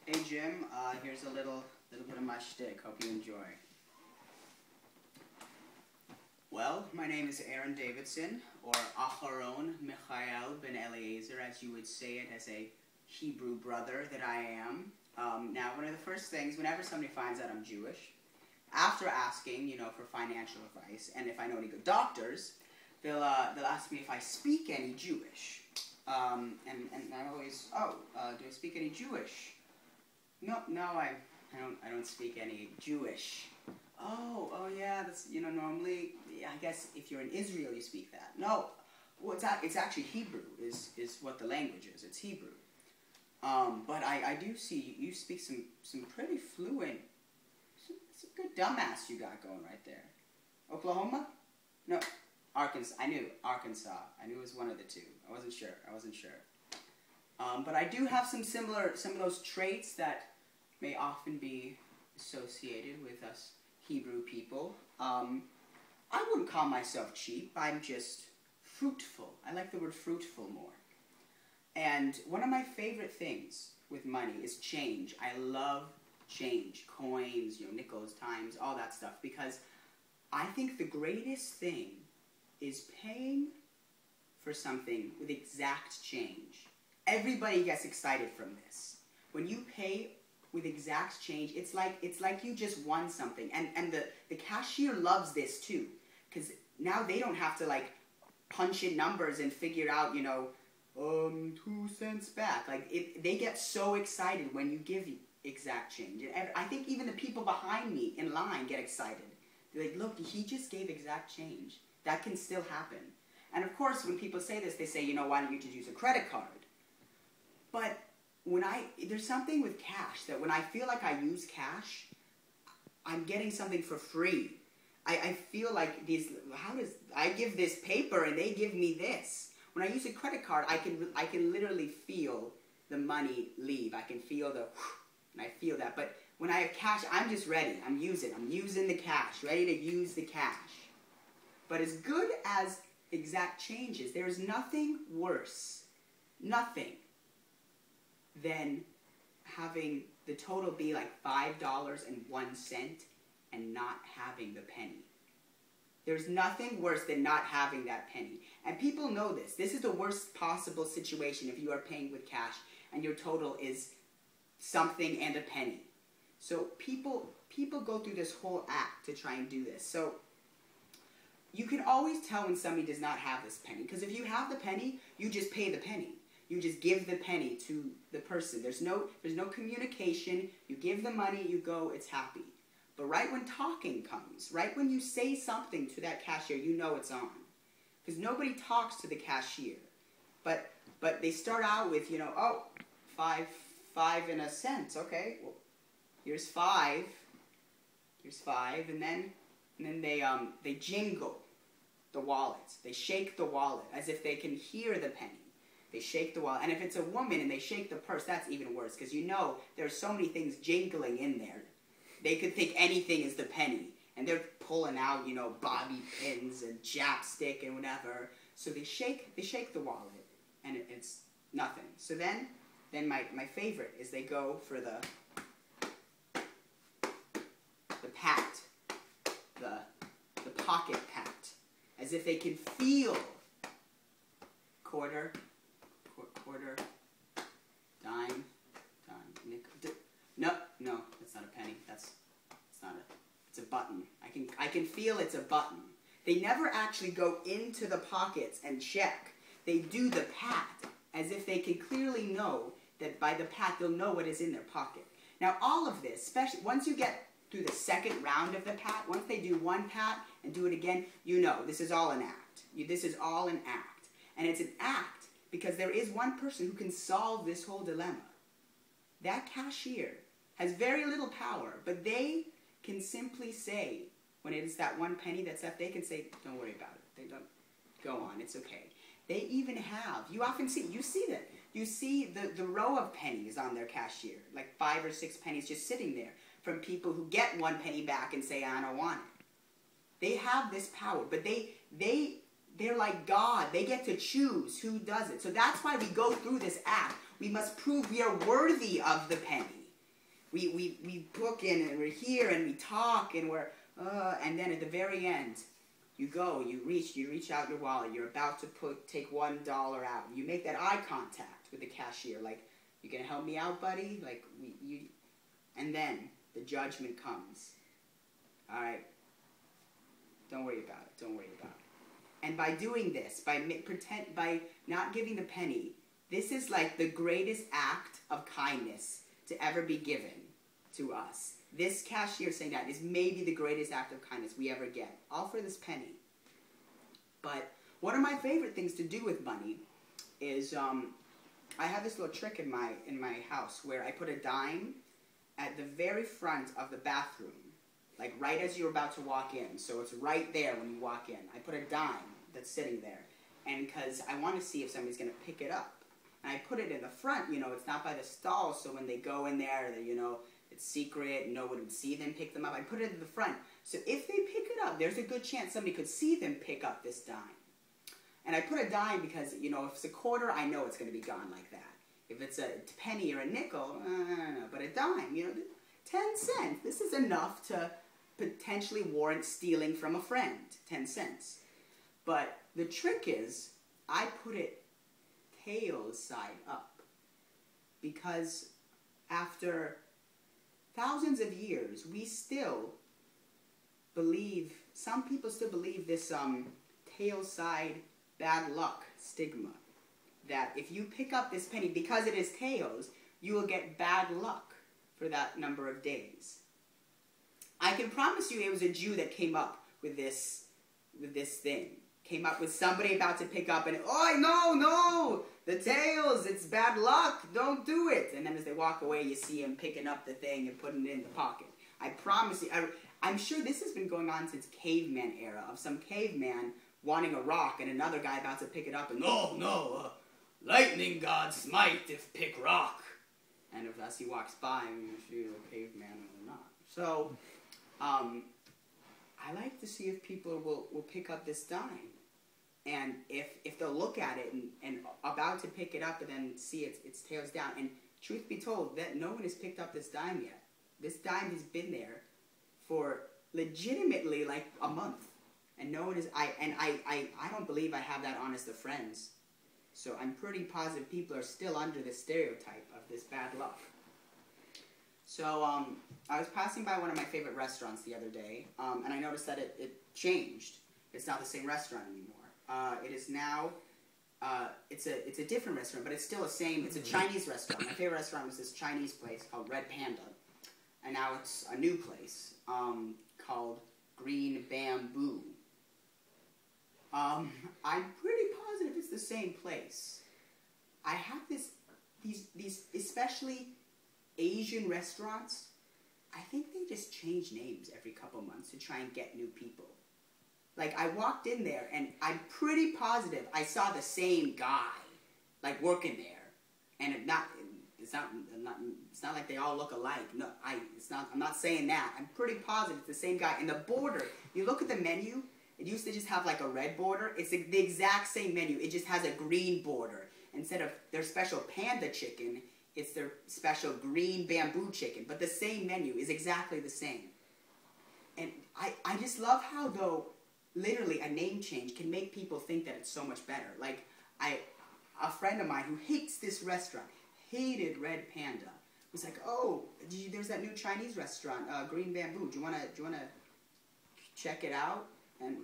Hey Jim, here's a little bit of my shtick. Hope you enjoy. Well, my name is Aaron Davidson, or Aharon Michael ben Eliezer, as you would say it as a Hebrew brother that I am. Now, one of the first things, whenever somebody finds out I'm Jewish, after asking, for financial advice, and if I know any good doctors, they'll ask me if I speak any Jewish. And I'm always, do I speak any Jewish? No, I don't speak any Jewish. Oh yeah, that's, normally, I guess if you're in Israel you speak that. No, well, it's actually Hebrew is what the language is. It's Hebrew. But I do see you speak some pretty fluent, it's a good dumbass you got going right there. Oklahoma? No, Arkansas. I knew Arkansas. I knew it was one of the two. I wasn't sure. But I do have some of those traits that may often be associated with us Hebrew people. I wouldn't call myself cheap. I'm just fruitful. I like the word fruitful more. And one of my favorite things with money is change. I love change, coins, nickels, dimes, all that stuff, because I think the greatest thing is paying for something with exact change. Everybody gets excited from this. When you pay with exact change, it's like you just won something. And the cashier loves this too, because now they don't have to punch in numbers and figure out, 2 cents back. They get so excited when you give exact change. And I think even the people behind me in line get excited. They're like, look, he just gave exact change. That can still happen. And of course, when people say this, they say, why don't you just use a credit card? But there's something with cash that when I feel like I use cash, I'm getting something for free. I feel like I give this paper and they give me this. When I use a credit card, I can literally feel the money leave. I can feel and I feel that. But when I have cash, I'm just ready. I'm using the cash, ready to use the cash. But as good as exact change is, there is nothing worse, nothing, than having the total be like $5.01 and not having the penny. There's nothing worse than not having that penny. And people know this. This is the worst possible situation if you are paying with cash and your total is something and a penny. So people go through this whole act to try and do this. So you can always tell when somebody does not have this penny, because if you have the penny, you just pay the penny. You just give the penny to the person. There's no communication. You give the money, you go, it's happy. But right when talking comes, right when you say something to that cashier, you know it's on. Because nobody talks to the cashier. But they start out with, five and a cent. Okay, well, here's five. Here's five, and then they jingle the wallets. They shake the wallet as if they can hear the penny. They shake the wallet. And if it's a woman and they shake the purse, that's even worse, because there's so many things jingling in there. They could think anything is the penny. And they're pulling out, bobby pins and chapstick and whatever. So they shake the wallet, and it's nothing. So then my favorite is they go for the pat, the pocket pat, as if they can feel quarter, dime, nickel. No, that's not a penny. It's a button. I can feel it's a button. They never actually go into the pockets and check. They do the pat, as if they can clearly know that by the pat they'll know what is in their pocket. Now all of this, especially once you get through the second round of the pat, once they do one pat and do it again, this is all an act. This is all an act. And it's an act because there is one person who can solve this whole dilemma. That cashier has very little power, but they can simply say, when it is that one penny that's left, they can say, don't worry about it. They don't, go on, it's okay. They even have, you see the row of pennies on their cashier, like 5 or 6 pennies just sitting there from people who get 1 penny back and say, I don't want it. They have this power, but they're like God. They get to choose who does it. So that's why we go through this act. We must prove we are worthy of the penny. we book in and we're here and we talk and and then at the very end, you reach out your wallet, you're about to take $1 out. You make that eye contact with the cashier, like, you gonna help me out, buddy? Like, and then the judgment comes. All right? Don't worry about it. Don't worry about it. And by doing this, by not giving the penny, this is like the greatest act of kindness to ever be given to us. This cashier saying that is maybe the greatest act of kindness we ever get. All for this penny. But one of my favorite things to do with money is I have this little trick in my house where I put a dime at the very front of the bathroom, like right as you're about to walk in. So it's right there when you walk in. I put a dime that's sitting there, and because I want to see if somebody's going to pick it up. And I put it in the front, it's not by the stall, so when they go in there, it's secret, no one would see them pick them up. I put it in the front, so if they pick it up, there's a good chance somebody could see them pick up this dime. And I put a dime because, if it's a quarter, I know it's going to be gone like that. If it's a penny or a nickel, no. But a dime, 10 cents. This is enough to potentially warrant stealing from a friend, 10 cents. But the trick is, I put it tails side up. Because after thousands of years, we still believe, some people still believe this tail side bad luck stigma. That if you pick up this penny, because it is tails, you will get bad luck for that number of days. I can promise you it was a Jew that came up with this thing. Came up with somebody about to pick up and, oh, no, the tails, it's bad luck, don't do it. And then as they walk away, you see him picking up the thing and putting it in the pocket. I promise you, I'm sure this has been going on since caveman era, of some caveman wanting a rock and another guy about to pick it up and, no, lightning god smite if pick rock. And if as he walks by, if you're a caveman or not. So, I like to see if people will pick up this dime. And if they'll look at it and about to pick it up and then see its tails down. And truth be told, that no one has picked up this dime yet. This dime has been there for legitimately like a month. And no one is, I don't believe I have that honest of friends. So I'm pretty positive people are still under the stereotype of this bad luck. So I was passing by one of my favorite restaurants the other day, and I noticed that it changed. It's not the same restaurant anymore. It is now, it's a different restaurant, but it's still the same. It's a Chinese restaurant. My favorite restaurant was this Chinese place called Red Panda, and now it's a new place called Green Bamboo. I'm pretty positive it's the same place. I have these especially Asian restaurants, I think they just change names every couple months to try and get new people. Like, I walked in there, and I'm pretty positive I saw the same guy, like, working there. And it's not like they all look alike. No, I'm not saying that. I'm pretty positive it's the same guy. And the border, you look at the menu, it used to just have, like, a red border. It's the exact same menu. It just has a green border. Instead of their special panda chicken, it's their special green bamboo chicken. But the same menu is exactly the same. And I just love how, though, literally a name change can make people think that it's so much better. Like, a friend of mine who hates this restaurant, hated Red Panda, was like, oh, there's that new Chinese restaurant, Green Bamboo. Do you wanna check it out? And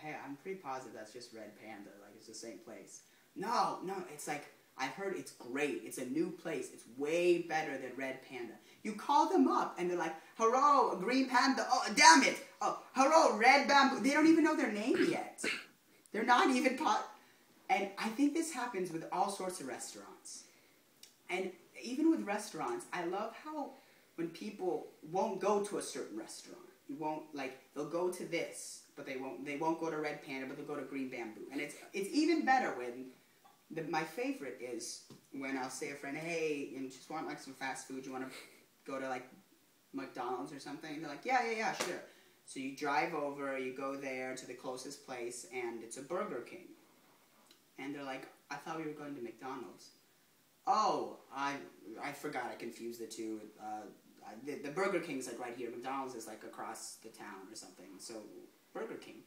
hey, I'm pretty positive that's just Red Panda. Like, it's the same place. No, it's like, I've heard it's great. It's a new place. It's way better than Red Panda. You call them up, and they're like, hello, Green Panda. Oh, damn it. Oh, hello, Red Bamboo. They don't even know their name yet. They're not even And I think this happens with all sorts of restaurants. And even with restaurants, I love how when people won't go to a certain restaurant, they'll go to this, but they won't go to Red Panda, but they'll go to Green Bamboo. And it's even better when, my favorite is when I'll say to a friend, hey, you just want like some fast food, you want to go to like McDonald's or something? And they're like, yeah, sure. So you drive over, you go there to the closest place, and it's a Burger King. And they're like, I thought we were going to McDonald's. Oh, I forgot. I confused the two. The Burger King's like right here. McDonald's is like across the town or something. So Burger King.